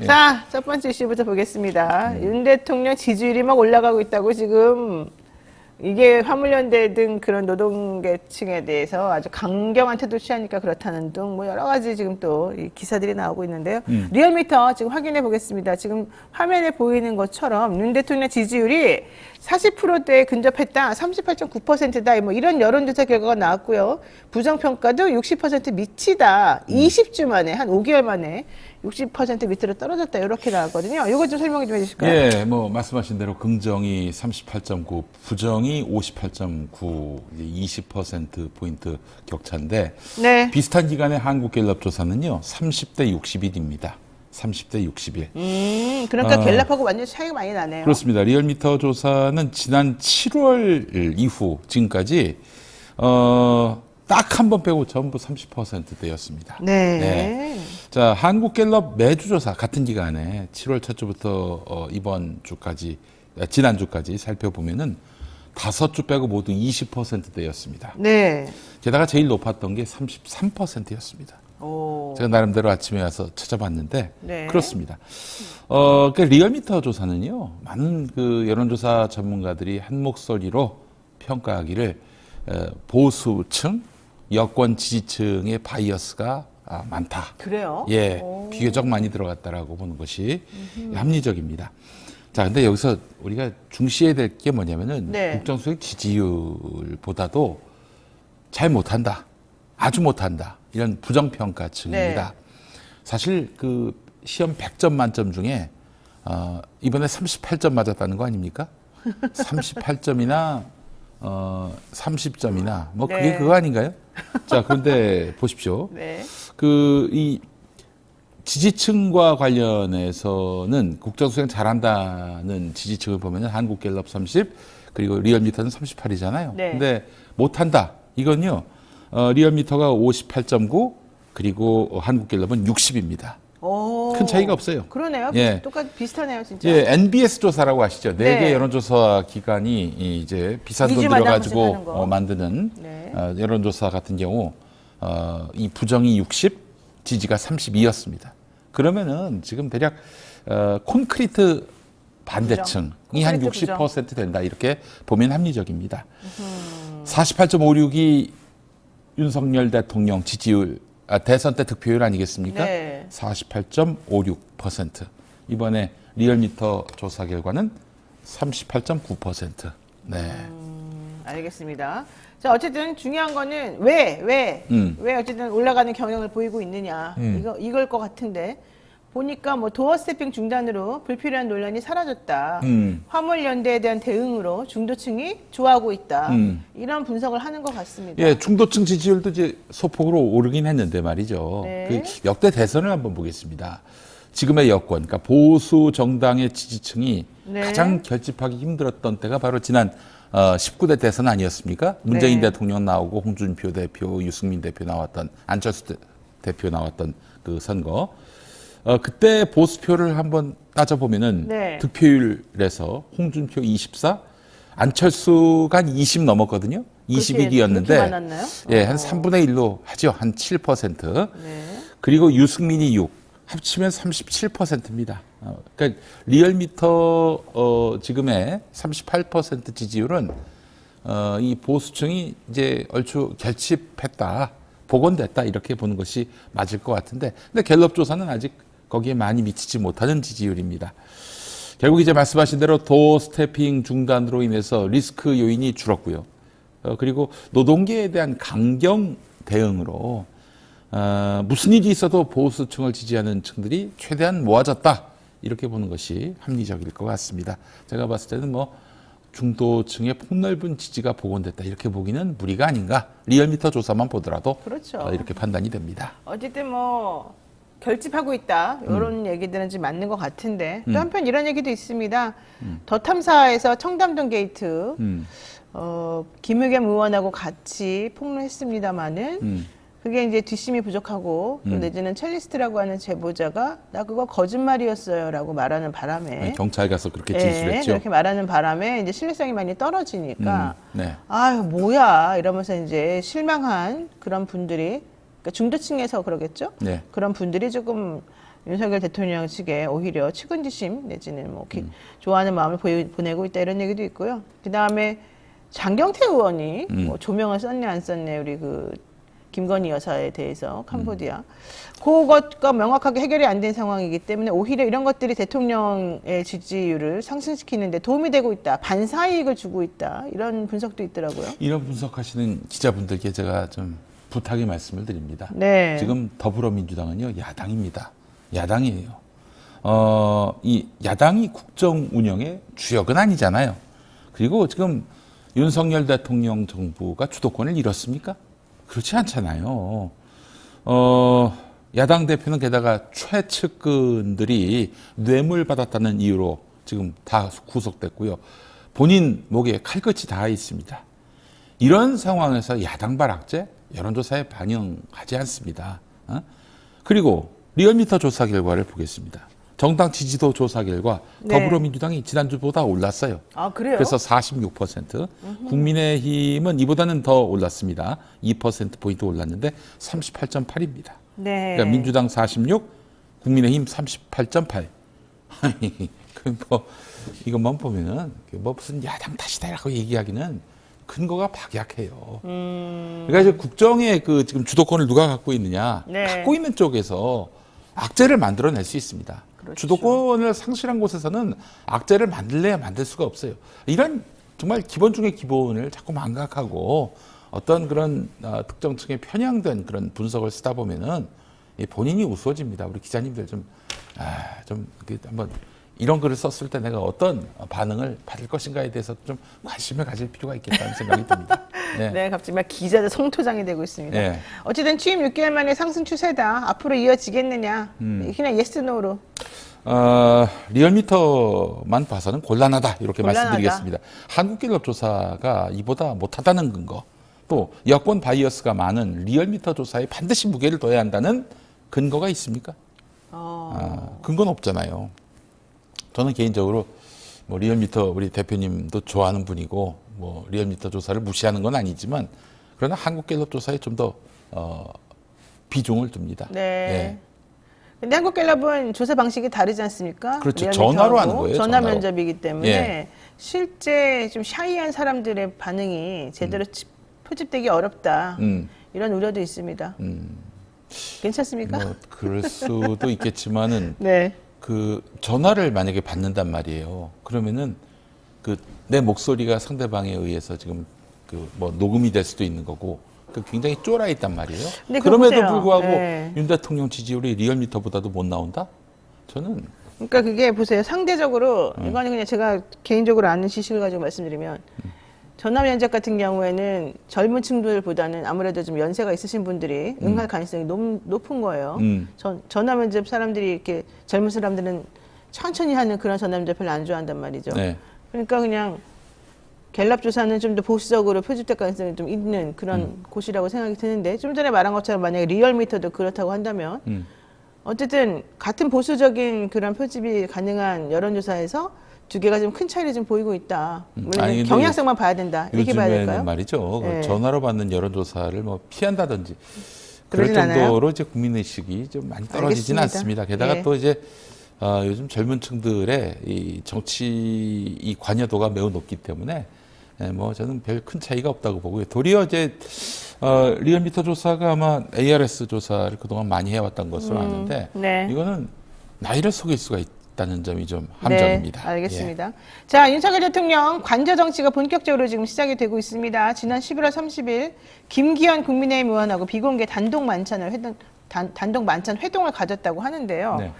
자, 첫 번째 이슈부터 보겠습니다. 윤 대통령 지지율이 막 올라가고 있다고 지금 이게 화물연대 등 그런 노동계층에 대해서 아주 강경한 태도 취하니까 그렇다는 등 뭐 여러 가지 지금 또 이 기사들이 나오고 있는데요. 리얼미터 지금 확인해 보겠습니다. 지금 화면에 보이는 것처럼 윤 대통령 지지율이 40%대에 근접했다. 38.9%다. 뭐 이런 여론조사 결과가 나왔고요. 부정평가도 60% 미치다. 20주 만에 한 5개월 만에 60% 밑으로 떨어졌다. 이렇게 나왔거든요. 이거 좀 설명 좀 해주실까요? 예, 뭐 말씀하신 대로 긍정이 38.9, 부정이 58.9, 이제 20% 포인트 격차인데 네. 비슷한 기간의 한국갤럽 조사는요 30대 61입니다. 30대 61. 그러니까 갤럽하고 완전 차이가 많이 나네요. 그렇습니다. 리얼미터 조사는 지난 7월 이후 지금까지 딱 한 번 빼고 전부 30%대였습니다. 네. 자, 한국갤럽 매주 조사 같은 기간에 7월 첫 주부터 이번 주까지 지난주까지 살펴보면은 5주 빼고 모두 20%대였습니다. 네. 게다가 제일 높았던 게 33%였습니다. 오. 제가 나름대로 아침에 와서 찾아봤는데 네. 그렇습니다. 그 리얼미터 조사는요 많은 그 여론조사 전문가들이 한 목소리로 평가하기를 보수층, 여권 지지층의 바이어스가 많다. 그래요? 예, 오. 비교적 많이 들어갔다라고 보는 것이 합리적입니다. 자, 근데 여기서 우리가 중시해야 될 게 뭐냐면은 네. 국정수행 지지율보다도 잘 못한다, 아주 못한다 이런 부정평가층입니다. 네. 사실 그 시험 100점 만점 중에 이번에 38점 맞았다는 거 아닙니까? 38점이나 30점이나 뭐 그게 네. 그거 아닌가요? 자, 그런데 보십시오. 네. 그 이 지지층과 관련해서는 국정수행 잘한다는 지지층을 보면은 한국갤럽 30 그리고 리얼미터는 38이잖아요. 네. 근데 못한다 이건요 리얼미터가 58.9 그리고 한국갤럽은 60입니다. 오. 큰 차이가 없어요. 그러네요. 예. 똑같 비슷하네요, 진짜. 예, NBS 조사라고 아시죠? 네 개 네. 여론조사 기관이 이제 비싼 돈 이주마다 한 번씩 하는 들여가지고 거. 만드는 네. 여론조사 같은 경우 이 부정이 60, 지지가 32였습니다. 그러면은 지금 대략 콘크리트 반대층이 한 콘크리트 60% 된다 이렇게 보면 합리적입니다. 48.56이 윤석열 대통령 지지율 대선 때 득표율 아니겠습니까? 네. 48.56%. 이번에 리얼미터 조사 결과는 38.9%. 네. 알겠습니다. 자, 어쨌든 중요한 거는 왜 어쨌든 올라가는 경향을 보이고 있느냐. 이걸 것 같은데 보니까 뭐 도어 스태핑 중단으로 불필요한 논란이 사라졌다. 화물연대에 대한 대응으로 중도층이 좋아하고 있다. 이런 분석을 하는 것 같습니다. 예, 중도층 지지율도 이제 소폭으로 오르긴 했는데 말이죠. 네. 그 역대 대선을 한번 보겠습니다. 지금의 여권, 그러니까 보수 정당의 지지층이 네. 가장 결집하기 힘들었던 때가 바로 지난 19대 대선 아니었습니까? 문재인 네. 대통령 나오고 홍준표 대표, 유승민 대표 나왔던 안철수 대표 나왔던 그 선거. 그때 보수표를 한번 따져보면은 네. 득표율에서 홍준표 24, 안철수가 한 20 넘었거든요. 그렇게 21이었는데, 많았나요? 예, 한 3분의 1로 하죠. 한 7%. 네. 그리고 유승민이 6, 합치면 37%입니다. 그러니까 리얼미터 지금의 38% 지지율은 이 보수층이 이제 얼추 결집했다, 복원됐다 이렇게 보는 것이 맞을 것 같은데, 근데 갤럽 조사는 아직 거기에 많이 미치지 못하는 지지율입니다. 결국 이제 말씀하신 대로 도어 스태핑 중단으로 인해서 리스크 요인이 줄었고요. 그리고 노동계에 대한 강경 대응으로 무슨 일이 있어도 보수층을 지지하는 층들이 최대한 모아졌다 이렇게 보는 것이 합리적일 것 같습니다. 제가 봤을 때는 뭐 중도층의 폭넓은 지지가 복원됐다 이렇게 보기는 무리가 아닌가. 리얼미터 조사만 보더라도 그렇죠. 이렇게 판단이 됩니다. 어쨌든 뭐 결집하고 있다 이런 얘기들은 좀 맞는 것 같은데 또 한편 이런 얘기도 있습니다. 더 탐사에서 청담동 게이트 김의겸 의원하고 같이 폭로했습니다마는 그게 이제 뒷심이 부족하고 또 내지는 첼리스트라고 하는 제보자가 나 그거 거짓말이었어요라고 말하는 바람에 경찰 가서 그렇게 예, 진술했죠. 그렇게 말하는 바람에 이제 신뢰성이 많이 떨어지니까 네. 아유 뭐야 이러면서 이제 실망한 그런 분들이 그러니까 중도층에서 그러겠죠. 네. 그런 분들이 조금 윤석열 대통령 측에 오히려 측은지심 내지는 뭐 좋아하는 마음을 보내고 있다 이런 얘기도 있고요. 그 다음에 장경태 의원이 뭐 조명을 썼네 안 썼네 우리 그 김건희 여사에 대해서 캄보디아 그것과 명확하게 해결이 안 된 상황이기 때문에 오히려 이런 것들이 대통령의 지지율을 상승시키는데 도움이 되고 있다. 반사이익을 주고 있다. 이런 분석도 있더라고요. 이런 분석하시는 기자분들께 제가 좀 부탁의 말씀을 드립니다. 네. 지금 더불어민주당은요, 야당입니다. 야당이에요. 이 야당이 국정 운영의 주역은 아니잖아요. 그리고 지금 윤석열 대통령 정부가 주도권을 잃었습니까? 그렇지 않잖아요. 야당 대표는 게다가 최측근들이 뇌물 받았다는 이유로 지금 다 구속됐고요. 본인 목에 칼끝이 닿아 있습니다. 이런 상황에서 야당발 악재 여론조사에 반영하지 않습니다. 그리고 리얼미터 조사 결과를 보겠습니다. 정당 지지도 조사 결과 네. 더불어민주당이 지난주보다 올랐어요. 아, 그래요? 그래서 46%, 국민의힘은 이보다는 더 올랐습니다. 2%포인트 올랐는데 38.8입니다. 네. 그러니까 민주당 46, 국민의힘 38.8. 아니, 이것만 보면은 뭐 무슨 야당 탓이다라고 얘기하기는 근거가 박약해요. 그러니까 이제 국정의 그 지금 주도권을 누가 갖고 있느냐, 네. 갖고 있는 쪽에서 악재를 만들어낼 수 있습니다. 그렇죠. 주도권을 상실한 곳에서는 악재를 만들래야 만들 수가 없어요. 이런 정말 기본 중의 기본을 자꾸 망각하고 어떤 그런 특정층에 편향된 그런 분석을 쓰다 보면은 본인이 우스워집니다. 우리 기자님들 좀 한번 이런 글을 썼을 때 내가 어떤 반응을 받을 것인가에 대해서 좀 관심을 가질 필요가 있겠다는 생각이 듭니다. 네. 네, 갑자기 막 기자들 성토장이 되고 있습니다. 네. 어쨌든 취임 6개월 만에 상승 추세다. 앞으로 이어지겠느냐. 그냥 예스 노로. 리얼미터만 봐서는 곤란하다 이렇게 곤란하다. 말씀드리겠습니다. 한국갤럽조사가 이보다 못하다는 근거, 또 여권 바이어스가 많은 리얼미터 조사에 반드시 무게를 둬야 한다는 근거가 있습니까? 근거는 없잖아요. 저는 개인적으로 뭐 리얼미터 우리 대표님도 좋아하는 분이고 뭐 리얼미터 조사를 무시하는 건 아니지만 그러나 한국갤럽 조사에 좀 더 비중을 둡니다. 네. 예. 근데 한국갤럽은 조사 방식이 다르지 않습니까? 그렇죠. 리얼미터하고 전화로 하는 거예요, 전화 전화로. 면접이기 때문에 예. 실제 좀 샤이한 사람들의 반응이 제대로 표집되기 어렵다. 이런 우려도 있습니다. 괜찮습니까? 뭐 그럴 수도 있겠지만은 네. 그 전화를 만약에 받는단 말이에요. 그러면은 그 내 목소리가 상대방에 의해서 지금 그 뭐 녹음이 될 수도 있는 거고 그 굉장히 쫄아 있단 말이에요. 근데 그거 그럼에도 보세요. 불구하고 네. 윤 대통령 지지율이 리얼미터보다도 못 나온다? 저는 그러니까 그게 보세요. 상대적으로 이거는 그냥 제가 개인적으로 아는 지식을 가지고 말씀드리면 전화 면접 같은 경우에는 젊은 층들보다는 아무래도 좀 연세가 있으신 분들이 응할 가능성이 높은 거예요. 전화 면접 사람들이 이렇게 젊은 사람들은 천천히 하는 그런 전화 면접 별로 안 좋아한단 말이죠. 네. 그러니까 그냥 갤럽 조사는 좀 더 보수적으로 표집될 가능성이 좀 있는 그런 곳이라고 생각이 드는데 좀 전에 말한 것처럼 만약에 리얼미터도 그렇다고 한다면 어쨌든 같은 보수적인 그런 표집이 가능한 여론조사에서 두 개가 좀 큰 차이를 좀 보이고 있다. 물론 아니, 근데 경향성만 봐야 된다. 이렇게 봐야 될까요? 요즘에는 말이죠. 네. 전화로 받는 여론조사를 뭐 피한다든지 그럴 그러진 정도로 않아요? 이제 국민의식이 좀 많이 떨어지지는 알겠습니다. 않습니다. 게다가 예. 또 이제 요즘 젊은 층들의 이 정치 이 관여도가 매우 높기 때문에 뭐 저는 별 큰 차이가 없다고 보고요. 도리어 이제 리얼미터 조사가 아마 ARS 조사를 그동안 많이 해왔던 것으로 아는데 네. 이거는 나이를 속일 수가 있다는 점이 좀 함정입니다. 네, 알겠습니다. 자, 윤석열 대통령 관저 정치가 본격적으로 지금 시작이 되고 있습니다. 지난 11월 30일 김기현 국민의힘 의원하고 비공개 단독 만찬 회동을 가졌다고 하는데요. 네.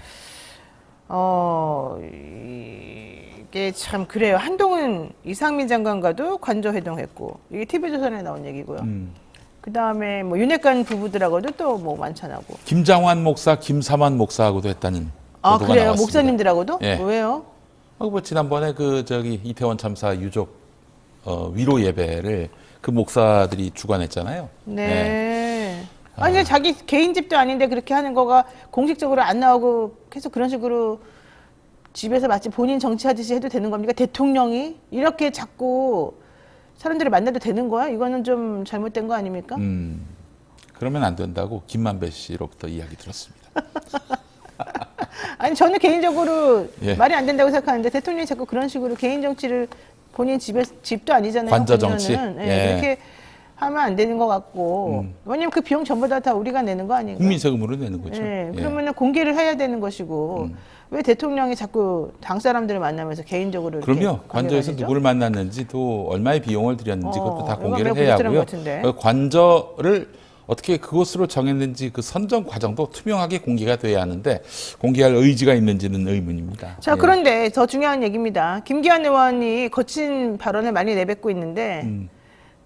이게 참 그래요. 한동훈 이상민 장관과도 관저 회동했고 이게 TV조선에 나온 얘기고요. 그 다음에 뭐 윤핵관 부부들하고도 또 뭐 만찬하고. 김장환 목사, 김삼환 목사하고도 했다는 아, 보도가 그래요? 나왔습니다. 목사님들하고도? 예. 왜요? 뭐 지난번에 그 저기 이태원 참사 유족 위로 예배를 그 목사들이 주관했잖아요. 네. 아니 자기 개인 집도 아닌데 그렇게 하는 거가 공식적으로 안 나오고 계속 그런 식으로 집에서 마치 본인 정치하듯이 해도 되는 겁니까? 대통령이 이렇게 자꾸 사람들을 만나도 되는 거야? 이거는 좀 잘못된 거 아닙니까? 그러면 안 된다고 김만배 씨로부터 이야기 들었습니다. 아니 저는 개인적으로 예. 말이 안 된다고 생각하는데 대통령이 자꾸 그런 식으로 개인 정치를 본인 집도 아니잖아요. 관저 정치. 보면은. 예, 예. 그렇게 하면 안 되는 것 같고 왜냐면 그 비용 전부 다 우리가 내는 거 아닌가요? 국민 세금으로 내는 거죠. 예, 예. 그러면은 공개를 해야 되는 것이고 왜 대통령이 자꾸 당 사람들을 만나면서 개인적으로 이렇게 그럼요. 관저에서 관계가 누구를 만났는지 또 얼마의 비용을 들였는지 그것도 다 이거 공개를 매우 해야 부적절한 하고요. 것 같은데. 그 관저를 어떻게 그곳으로 정했는지 그 선정 과정도 투명하게 공개가 돼야 하는데 공개할 의지가 있는지는 의문입니다. 자, 예. 그런데 더 중요한 얘기입니다. 김기현 의원이 거친 발언을 많이 내뱉고 있는데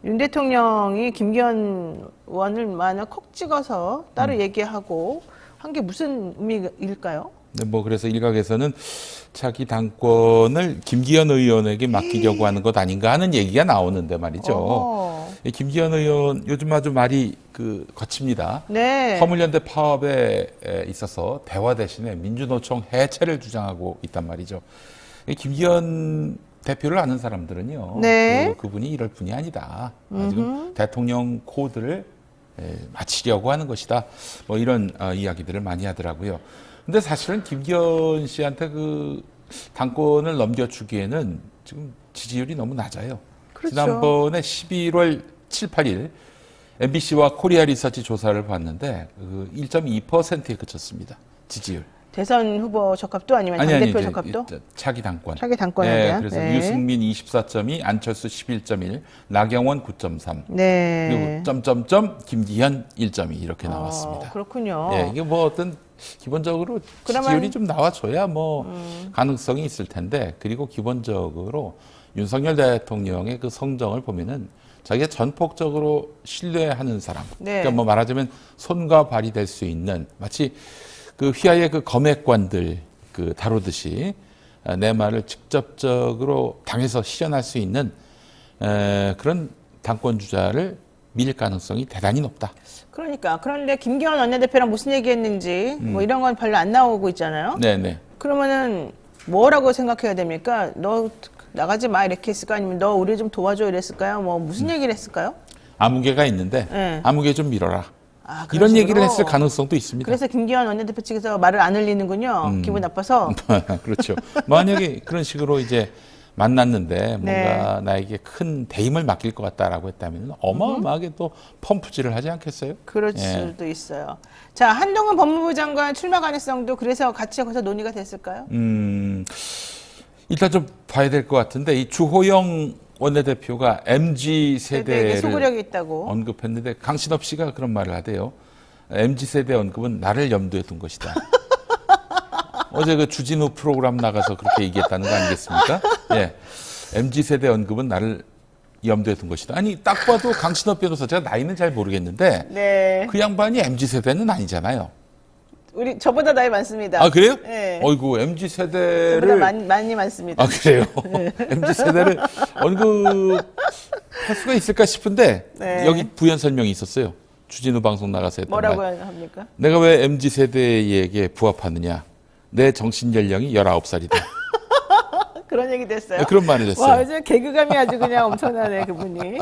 윤 대통령이 김기현 의원을 만약 콕 찍어서 따로 얘기하고 한 게 무슨 의미일까요? 네, 뭐 그래서 일각에서는 차기 당권을 김기현 의원에게 맡기려고 하는 것 아닌가 하는 얘기가 나오는데 말이죠. 어허. 이 김기현 의원 요즘 아주 말이 거칩니다. 네. 화물연대 파업에 있어서 대화 대신에 민주노총 해체를 주장하고 있단 말이죠. 이 김기현 대표를 아는 사람들은요. 네. 그분이 이럴 분이 아니다. 지금 대통령 코드를 맞추려고 하는 것이다. 뭐 이런 이야기들을 많이 하더라고요. 근데 사실은 김기현 씨한테 그 당권을 넘겨주기에는 지금 지지율이 너무 낮아요. 그렇죠. 지난번에 11월 7, 8일 MBC와 코리아 리서치 조사를 봤는데 1.2%에 그쳤습니다. 지지율. 대선 후보 적합도 아니면 당대표 적합도? 차기 당권. 차기 당권에 대한. 그래서 네. 유승민 24.2, 안철수 11.1, 나경원 9.3. 네. 그리고 점점점 김기현 1.2 이렇게 나왔습니다. 그렇군요. 예, 이게 뭐 어떤 기본적으로 그러면- 지지율이 좀 나와줘야 뭐 가능성이 있을 텐데 그리고 기본적으로 윤석열 대통령의 그 성정을 보면은 자기가 전폭적으로 신뢰하는 사람. 네. 그러니까 뭐 말하자면 손과 발이 될 수 있는 마치 그 휘하의 그 검액관들 다루듯이 내 말을 직접적으로 당해서 실현할 수 있는 그런 당권 주자를 밀 가능성이 대단히 높다. 그러니까 그런데 김기현 원내대표랑 무슨 얘기했는지 뭐 이런 건 별로 안 나오고 있잖아요. 네네. 그러면은 뭐라고 생각해야 됩니까? 너 나가지 마 이렇게 했을까? 아니면 너 우리 좀 도와줘 이랬을까요? 뭐 무슨 얘기를 했을까요? 아무개가 있는데 네. 아무개 좀 밀어라. 아, 그런 이런 식으로? 얘기를 했을 가능성도 있습니다. 그래서 김기현 원내대표 측에서 말을 안 흘리는군요. 기분 나빠서. 그렇죠. 만약에 그런 식으로 이제 만났는데 뭔가 네. 나에게 큰 대임을 맡길 것 같다라고 했다면 어마어마하게 또 펌프질을 하지 않겠어요? 그럴 예. 수도 있어요. 자, 한동훈 법무부 장관 출마 가능성도 그래서 같이 거기서 논의가 됐을까요? 일단 좀 봐야 될 것 같은데 이 주호영 원내대표가 MZ 세대에게 세대를 소구력이 있다고. 언급했는데 강신업 씨가 그런 말을 하대요. MZ 세대 언급은 나를 염두에 둔 것이다. 어제 그 주진우 프로그램 나가서 그렇게 얘기했다는 거 아니겠습니까? 예. MZ 세대 언급은 나를 염두에 둔 것이다. 아니 딱 봐도 강신업 변호사 제가 나이는 잘 모르겠는데 네. 그 양반이 MZ 세대는 아니잖아요. 우리 저보다 나이 많습니다. 아 그래요? 네. 어이구 MZ 저보다 세대를 많이 많습니다. 아 그래요? MZ 세대를 언급할 수가 있을까 싶은데 네. 여기 부연 설명이 있었어요. 주진우 방송 나가서 했던 뭐라고 말. 합니까? 내가 왜 MZ 세대에게 부합하느냐? 내 정신 연령이 19살이다. 그런 얘기 됐어요. 그런 말을 했어요. 와, 이제 개그감이 아주 그냥 엄청나네, 그분이.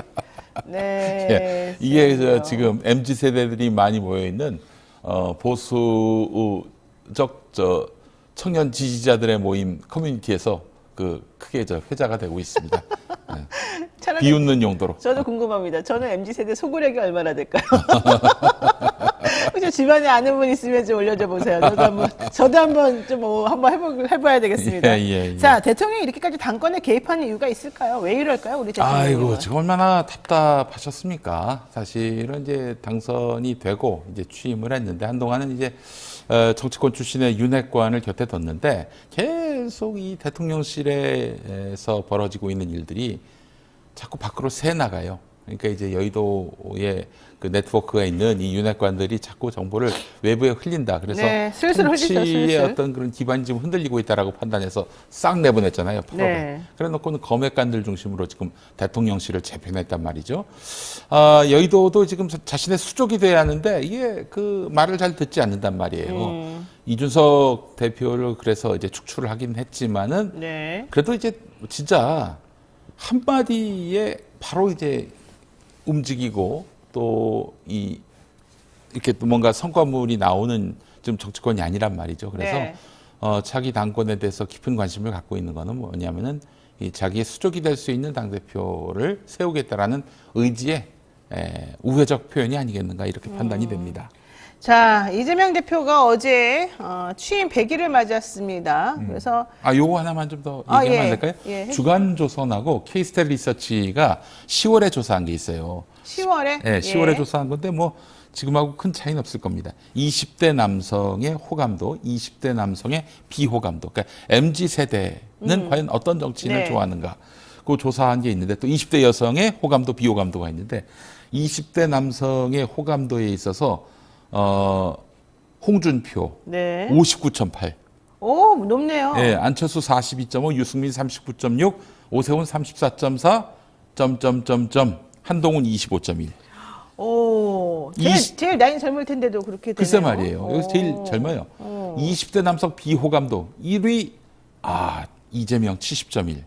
네. 예, 이게 그래요. 지금 MZ 세대들이 많이 모여 있는 보수적 청년 지지자들의 모임 커뮤니티에서 크게 회자가 되고 있습니다. 차라리 비웃는 용도로. 저도 궁금합니다. 저는 MZ세대 소구력이 얼마나 될까요? 혹시 집안에 아는 분 있으면 좀 올려줘 보세요. 저도 한번 해봐야 되겠습니다. 예. 자, 대통령이 이렇게까지 당권에 개입하는 이유가 있을까요? 왜 이럴까요? 우리 대통령이. 아이고, 지금 얼마나 답답하셨습니까? 사실은 이제 당선이 되고 이제 취임을 했는데 한동안은 이제 정치권 출신의 윤핵관을 곁에 뒀는데 계속 이 대통령실에서 벌어지고 있는 일들이 자꾸 밖으로 새 나가요. 그러니까 이제 여의도에 그 네트워크가 있는 이 윤핵관들이 자꾸 정보를 외부에 흘린다. 그래서 네, 슬슬 흘리죠, 정치의 슬슬. 어떤 그런 기반이 지금 흔들리고 있다라고 판단해서 싹 내보냈잖아요. 8월에. 네. 그래놓고는 검핵관들 중심으로 지금 대통령실을 재편했단 말이죠. 여의도도 지금 자신의 수족이 돼야 하는데 이게 그 말을 잘 듣지 않는단 말이에요. 이준석 대표를 그래서 이제 축출을 하긴 했지만은 네. 그래도 이제 진짜 한마디에 바로 이제 움직이고 또 이렇게 또 뭔가 성과물이 나오는 지금 정치권이 아니란 말이죠. 그래서 네. 차기 당권에 대해서 깊은 관심을 갖고 있는 거는 뭐냐면은 이 자기의 수족이 될 수 있는 당대표를 세우겠다라는 의지의 우회적 표현이 아니겠는가 이렇게 판단이 됩니다. 자, 이재명 대표가 어제 취임 100일을 맞았습니다. 그래서 요거 하나만 좀 더 아, 얘기하면 예. 안 될까요? 예, 주간조선하고 K스텔 리서치가 10월에 조사한 게 있어요. 10월에? 네, 10월에 조사한 건데 뭐 지금하고 큰 차이는 없을 겁니다. 20대 남성의 호감도, 20대 남성의 비호감도. 그러니까 MZ 세대는 과연 어떤 정치인을 네. 좋아하는가? 그 조사한 게 있는데 또 20대 여성의 호감도, 비호감도가 있는데 20대 남성의 호감도에 있어서 홍준표 네. 59.8. 오, 높네요. 예, 안철수 42.5, 유승민 39.6, 오세훈 34.4, 한동훈 25.1. 오, 이십- 제일 나이 젊을 텐데도 그렇게 되네요. 글쎄 말이에요. 여기서 제일 오. 젊어요. 20대 남성 비호감도 1위 이재명 70.1.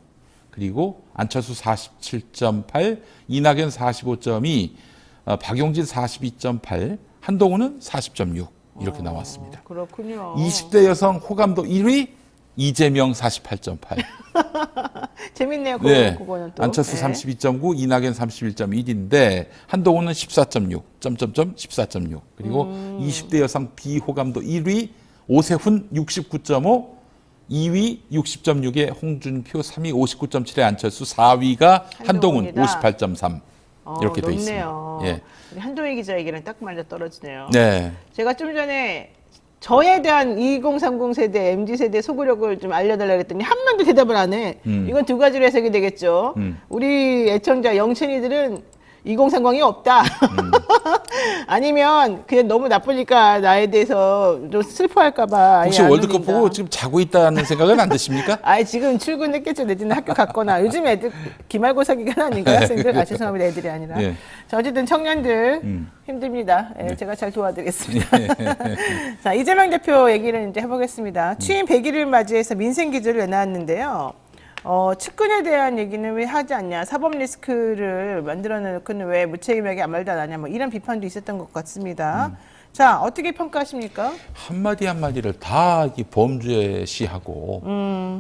그리고 안철수 47.8, 이낙연 45.2, 박용진 42.8, 한동훈은 40.6 이렇게 나왔습니다. 그렇군요. 20대 여성 호감도 1위 이재명 48.8. 재밌네요. 네. 그거는 또. 안철수 네. 32.9, 이낙연 31.1인데 한동훈은 14.6, 14.6. 그리고 20대 여성 비호감도 1위 오세훈 69.5, 2위 60.6의 홍준표, 3위 59.7의 안철수, 4위가 한동훈 한동훈이다. 58.3 이렇게 돼 높네요. 있습니다. 예. 우리 한동희 기자 얘기랑 딱 맞아 떨어지네요. 네. 제가 좀 전에 저에 대한 2030 세대, MZ 세대 소구력을 좀 알려달라 그랬더니 한 명도 대답을 안 해. 이건 두 가지로 해석이 되겠죠. 우리 애청자 영천이들은 2030이 없다. 아니면 그냥 너무 나쁘니까 나에 대해서 좀 슬퍼할까봐. 혹시 월드컵 보고 지금 자고 있다는 생각은 안 드십니까? 지금 출근했겠죠. 내지는 학교 갔거나. 요즘 애들 기말고사 기간 아닌가요? 학생들? 죄송합니다. 애들이 아니라. 예. 자, 어쨌든 청년들 힘듭니다. 제가 잘 도와드리겠습니다. 자, 이재명 대표 얘기를 이제 해보겠습니다. 취임 100일을 맞이해서 민생 기조를 내놨는데요. 측근에 대한 얘기는 왜 하지 않냐. 사법 리스크를 만들어 놓고는 왜 무책임하게 아무 말도 안 하냐. 뭐 이런 비판도 있었던 것 같습니다. 자, 어떻게 평가하십니까? 한마디 한마디를 다 범죄시하고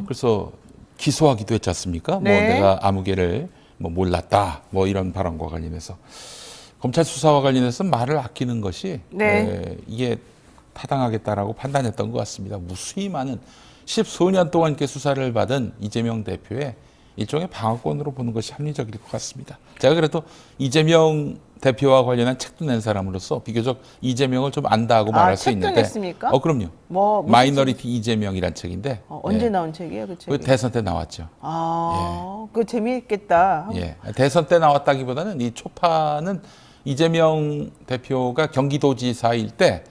그래서 기소하기도 했지 않습니까? 네. 뭐 내가 아무개를 뭐 몰랐다 뭐 이런 발언과 관련해서 검찰 수사와 관련해서 말을 아끼는 것이 네. 이게 타당하겠다라고 판단했던 것 같습니다. 무수히 많은 10수년 동안 이렇게 수사를 받은 이재명 대표의 일종의 방어권으로 보는 것이 합리적일 것 같습니다. 제가 그래도 이재명 대표와 관련한 책도 낸 사람으로서 비교적 이재명을 좀 안다고 말할 수 책도 있는데. 냈습니까? 그럼요. 뭐 무슨 마이너리티 이재명이란 책인데. 언제 예. 나온 책이에요, 그 책이? 그 대선 때 나왔죠. 그거 재미있겠다. 예. 대선 때 나왔다기보다는 이 초파는 이재명 대표가 경기도지사일 때,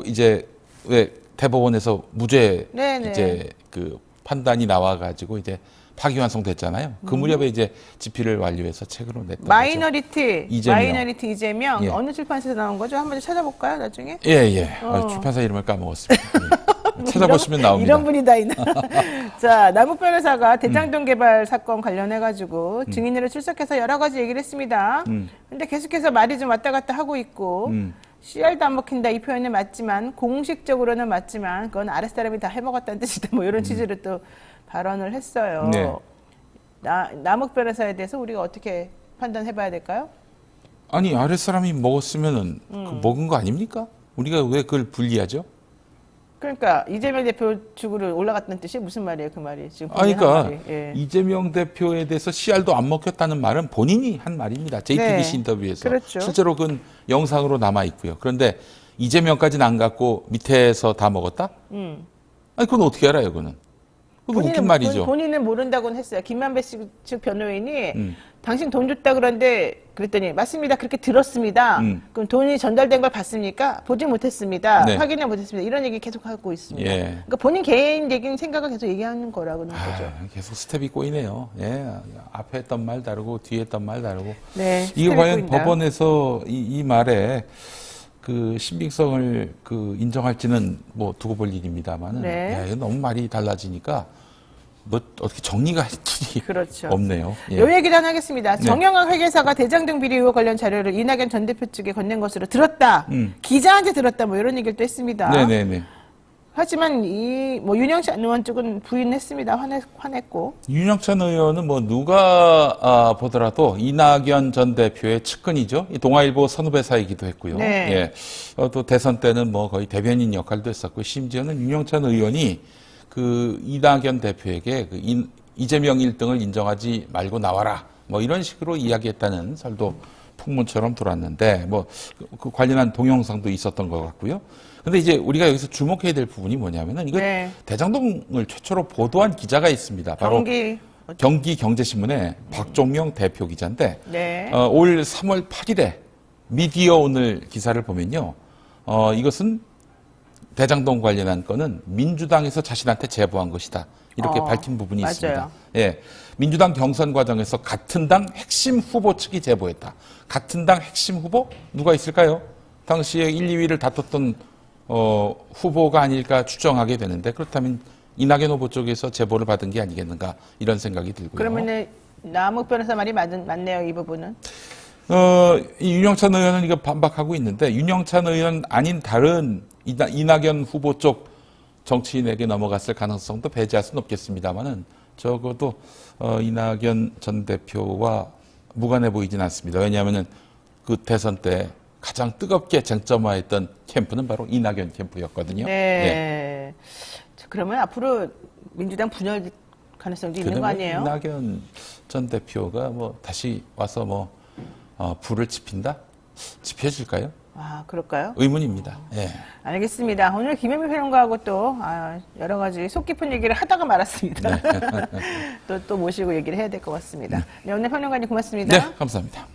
이제 왜 대법원에서 무죄 네네. 이제 그 판단이 나와가지고 이제 파기환송됐잖아요. 그 무렵에 이제 집필을 완료해서 책으로 냈던 거죠. 마이너리티 이재명. 이재명 예. 어느 출판사에서 나온 거죠? 한번 찾아볼까요, 나중에? 예. 출판사 이름을 까먹었습니다. 예. 찾아보시면 나옵니다. 이런 분이 다 있나? 자, 남욱 변호사가 대장동 개발 사건 관련해가지고 증인으로 출석해서 여러 가지 얘기를 했습니다. 근데 계속해서 말이 좀 왔다 갔다 하고 있고, 씨알도 안 먹힌다 이 표현은 맞지만, 공식적으로는 맞지만, 그건 아랫사람이 다 해먹었다는 뜻이다. 뭐 이런 취지로 또 발언을 했어요. 네. 남욱 변호사에 대해서 우리가 어떻게 판단해봐야 될까요? 아니 아랫사람이 먹었으면은 그 먹은 거 아닙니까? 우리가 왜 그걸 분리하죠? 그러니까 이재명 대표 측으로 올라갔다는 뜻이 무슨 말이에요, 그 말이 지금? 그러니까 말이. 예. 이재명 대표에 대해서 씨알도 안 먹혔다는 말은 본인이 한 말입니다. JTBC 네. 인터뷰에서. 그렇죠. 실제로 그건 영상으로 남아 있고요. 그런데 이재명까지는 안 갖고 밑에서 다 먹었다? 아니 그건 어떻게 알아요, 그거는? 그거 웃긴 말이죠. 본인은 모른다고는 했어요. 김만배 측 변호인이 당신 돈 줬다 그랬더니 맞습니다. 그렇게 들었습니다. 그럼 돈이 전달된 걸 봤습니까? 보지 못했습니다. 네. 확인을 못했습니다. 이런 얘기 계속 하고 있습니다. 예. 그러니까 본인 개인적인 생각을 계속 얘기하는 거라고는 거죠. 계속 스텝이 꼬이네요. 예. 앞에 했던 말 다르고 뒤에 했던 말 다르고. 네. 이게 스텝이 과연 보인다. 법원에서 이 말에 그 신빙성을 인정할지는 뭐 두고 볼 일입니다만은 네. 이거 너무 말이 달라지니까 뭐 어떻게 정리가 할 길이 그렇죠. 없네요. 예. 요 얘기를 하나 하겠습니다. 네. 정영학 회계사가 대장동 비리 의혹 관련 자료를 이낙연 전 대표 측에 건넨 것으로 들었다. 기자한테 들었다. 뭐 이런 얘기를 또 했습니다. 네네네. 하지만 윤영찬 의원 쪽은 부인했습니다. 화냈고. 윤영찬 의원은 뭐 누가 보더라도 이낙연 전 대표의 측근이죠. 이 동아일보 선후배사이기도 했고요. 네. 예. 또 대선 때는 뭐 거의 대변인 역할도 했었고, 심지어는 윤영찬 의원이 그 이낙연 대표에게 그 이재명 1등을 인정하지 말고 나와라, 뭐 이런 식으로 이야기했다는 설도 풍문처럼 돌았는데, 뭐 그 관련한 동영상도 있었던 것 같고요. 근데 이제 우리가 여기서 주목해야 될 부분이 뭐냐면은 이거 네. 대장동을 최초로 보도한 기자가 있습니다. 바로 경기 경제신문의 박종명 대표 기자인데, 네. 올 3월 8일에 미디어 오늘 기사를 보면요, 이것은 대장동 관련한 건은 민주당에서 자신한테 제보한 것이다, 이렇게 밝힌 부분이 맞아요. 있습니다. 예, 민주당 경선 과정에서 같은 당 핵심 후보 측이 제보했다. 같은 당 핵심 후보 누가 있을까요? 당시에 1, 2위를 다퉜던 후보가 아닐까 추정하게 되는데, 그렇다면 이낙연 후보 쪽에서 제보를 받은 게 아니겠는가, 이런 생각이 들고요. 그러면은 남욱 변호사 말이 맞네요, 이 부분은. 이 윤영찬 의원은 이거 반박하고 있는데, 윤영찬 의원 아닌 다른 이낙연 후보 쪽 정치인에게 넘어갔을 가능성도 배제할 수는 없겠습니다만은, 적어도 이낙연 전 대표와 무관해 보이진 않습니다. 왜냐하면은 그 대선 때 가장 뜨겁게 쟁점화했던 캠프는 바로 이낙연 캠프였거든요. 네. 예. 그러면 앞으로 민주당 분열 가능성도 있는 거 아니에요? 이낙연 전 대표가 뭐 다시 와서 뭐 불을 지핀다? 지펴질까요? 아, 그럴까요? 의문입니다. 예. 알겠습니다. 오늘 김현미 평론가하고 또 여러 가지 속 깊은 얘기를 하다가 말았습니다. 또 모시고 얘기를 해야 될 것 같습니다. 네, 오늘 평론가님 고맙습니다. 네, 감사합니다.